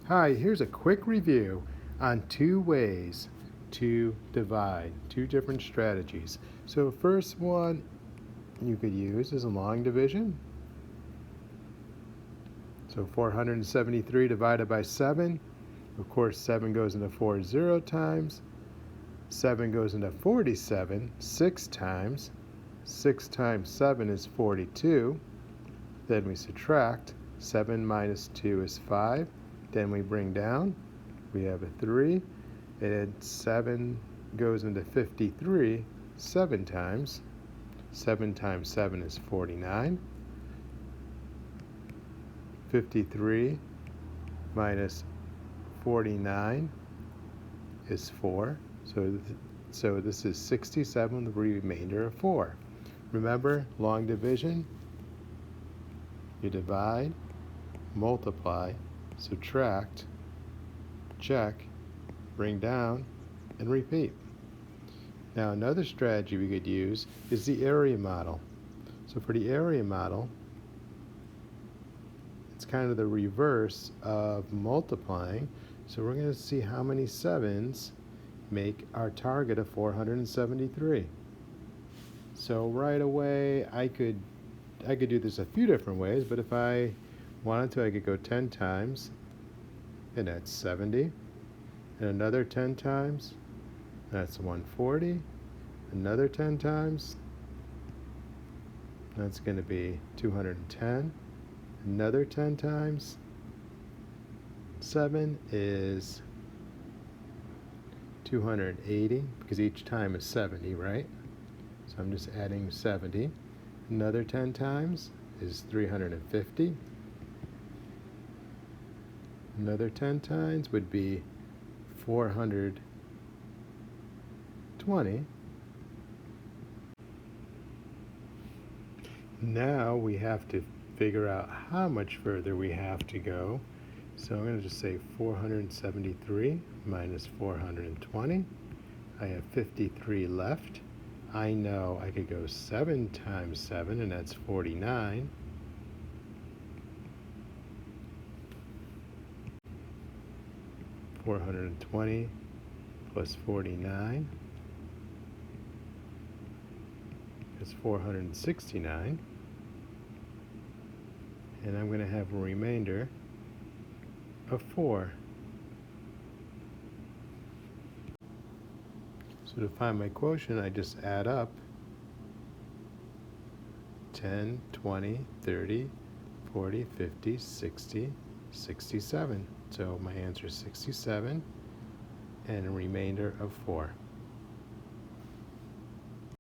Hi, here's a quick review on two ways to divide, two different strategies. So first one you could use is a long division. So 473 divided by 7. Of course, 7 goes into 4 0 times. 7 goes into 47 6 times. 6 times 7 is 42. Then we subtract. 7 minus 2 is 5. Then we bring down. We have a 3. And 7 goes into 53 7 times. 7 times 7 is 49. 53 minus 49 is 4. So this is 67, the remainder of 4. Remember, long division, you divide, multiply, subtract, check, bring down, and repeat. Now another strategy we could use is the area model. So for the area model, it's kind of the reverse of multiplying. So we're going to see how many 7s make our target of 473. So right away I could do this a few different ways, but if I wanted to, I could go 10 times, and that's 70. And another 10 times, that's 140. Another 10 times, that's going to be 210. Another 10 times 7 is 280, because each time is 70, right? So I'm just adding 70. Another 10 times is 350. Another 10 times would be 420. Now we have to figure out how much further we have to go. So I'm going to just say 473 minus 420. I have 53 left. I know I could go 7 times 7, and that's 49. $420 plus 49 is 469. And I'm going to have a remainder of 4. So to find my quotient, I just add up 10, 20, 30, 40, 50, 60, 67. So my answer is 67 and a remainder of 4.